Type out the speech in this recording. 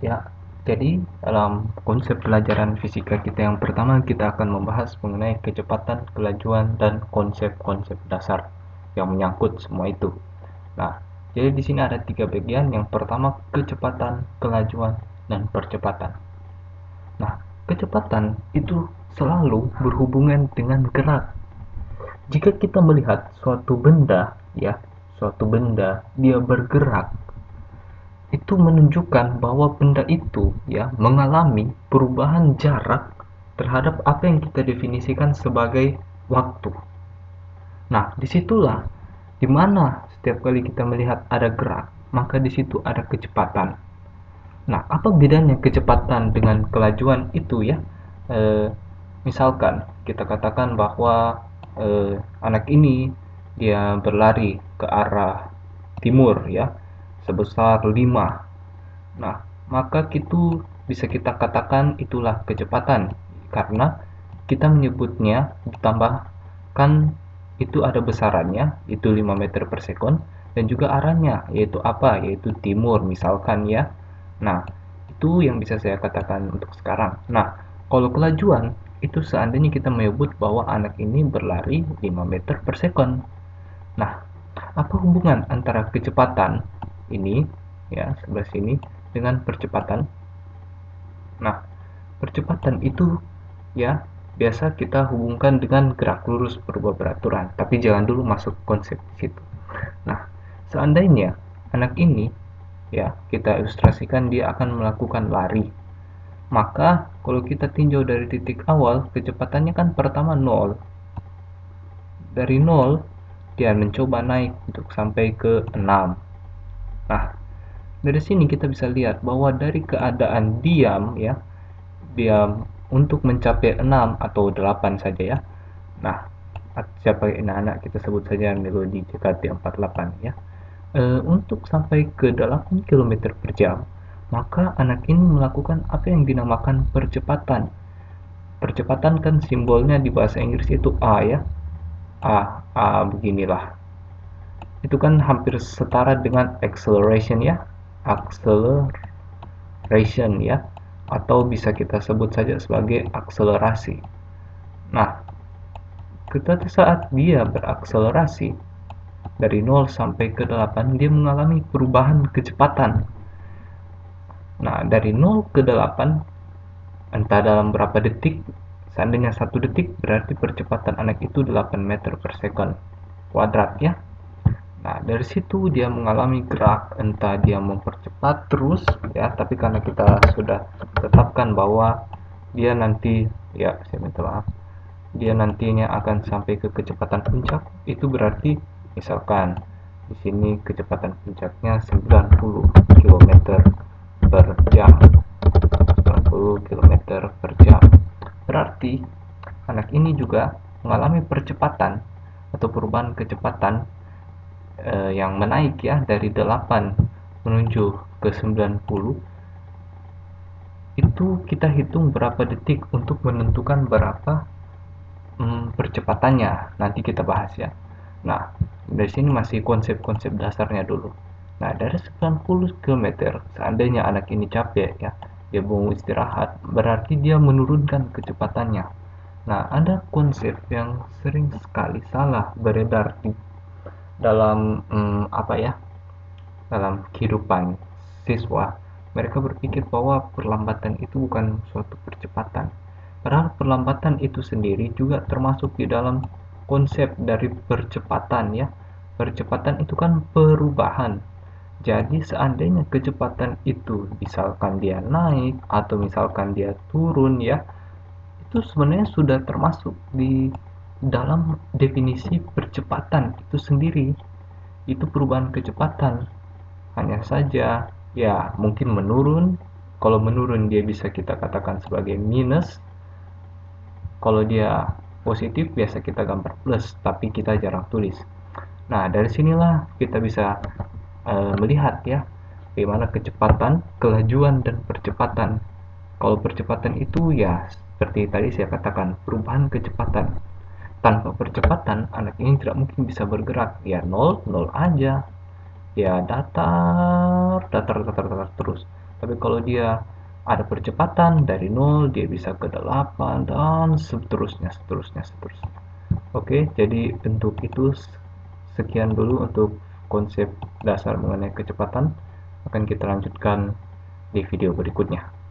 Ya, jadi dalam konsep pelajaran fisika kita yang pertama kita akan membahas mengenai kecepatan, kelajuan, dan konsep-konsep dasar yang menyangkut semua itu. Nah, jadi di sini ada tiga bagian. Yang pertama kecepatan, kelajuan, dan percepatan. Nah, kecepatan itu selalu berhubungan dengan gerak. Jika kita melihat suatu benda dia bergerak, itu menunjukkan bahwa benda itu mengalami perubahan jarak terhadap apa yang kita definisikan sebagai waktu. Nah, disitulah dimana setiap kali kita melihat ada gerak, maka disitu ada kecepatan. Nah, apa bedanya kecepatan dengan kelajuan itu ya? E, Misalkan kita katakan bahwa anak ini dia berlari ke arah timur ya, sebesar 5. Nah, maka itu bisa kita katakan itulah kecepatan karena kita menyebutnya ditambahkan itu ada besarannya, itu 5 meter per sekon, dan juga arahnya, yaitu apa? Yaitu timur misalkan ya. Nah, itu yang bisa saya katakan untuk sekarang. Nah, kalau kelajuan itu seandainya kita menyebut bahwa anak ini berlari 5 meter per sekon. Nah, apa hubungan antara kecepatan ini ya sebelah sini dengan percepatan? Nah, percepatan itu ya biasa kita hubungkan dengan gerak lurus berubah beraturan, tapi jangan dulu masuk konsep situ. Nah, seandainya anak ini ya kita ilustrasikan dia akan melakukan lari, maka kalau kita tinjau dari titik awal kecepatannya kan pertama 0. Dari 0 dia mencoba naik untuk sampai ke 6. Nah, dari sini kita bisa lihat bahwa dari keadaan diam ya, diam untuk mencapai 6 atau 8 saja ya. Nah, siapa anak-anak kita sebut saja melodi JKT48 ya. Untuk sampai ke 8 km per jam, maka anak ini melakukan apa yang dinamakan percepatan. Percepatan kan simbolnya di bahasa Inggris itu A ya. A beginilah. Itu kan hampir setara dengan acceleration ya. Acceleration ya. Atau bisa kita sebut saja sebagai akselerasi. Nah, ketika saat dia berakselerasi dari 0 sampai ke 8, dia mengalami perubahan kecepatan. Nah, dari 0 ke 8, entah dalam berapa detik, seandainya 1 detik, berarti percepatan anak itu 8 meter per second kuadrat ya. Nah, dari situ dia mengalami gerak, entah dia mempercepat terus ya, tapi karena kita sudah tetapkan bahwa dia nanti ya, saya minta maaf, dia nantinya akan sampai ke kecepatan puncak, itu berarti misalkan di sini kecepatan puncaknya 90 km per jam. 90 km per jam. Berarti anak ini juga mengalami percepatan atau perubahan kecepatan yang menaik ya dari 8 menuju ke 90. Itu kita hitung berapa detik untuk menentukan berapa percepatannya. Nanti kita bahas ya. Nah, dari sini masih konsep-konsep dasarnya dulu. Nah, dari 90 km, seandainya anak ini capek ya, dia mau istirahat, berarti dia menurunkan kecepatannya. Nah, ada konsep yang sering sekali salah beredar di dalam dalam kehidupan siswa. Mereka berpikir bahwa perlambatan itu bukan suatu percepatan. Padahal perlambatan itu sendiri juga termasuk di dalam konsep dari percepatan ya. Percepatan itu kan perubahan. Jadi seandainya kecepatan itu misalkan dia naik atau misalkan dia turun ya, itu sebenarnya sudah termasuk di dalam definisi percepatan itu sendiri. Itu perubahan kecepatan. Hanya saja ya mungkin menurun. Kalau menurun dia bisa kita katakan sebagai minus. Kalau dia positif biasa kita gambar plus, tapi kita jarang tulis. Nah, dari sinilah kita bisa melihat ya bagaimana kecepatan, kelajuan, dan percepatan. Kalau percepatan itu ya seperti tadi saya katakan perubahan kecepatan. Tanpa percepatan anak ini tidak mungkin bisa bergerak. Ya nol, nol aja. Ya datar datar datar datar terus. Tapi kalau dia ada percepatan dari 0 dia bisa ke 8 dan seterusnya seterusnya seterusnya. Oke, jadi untuk itu sekian dulu untuk konsep dasar mengenai kecepatan. Akan kita lanjutkan di video berikutnya.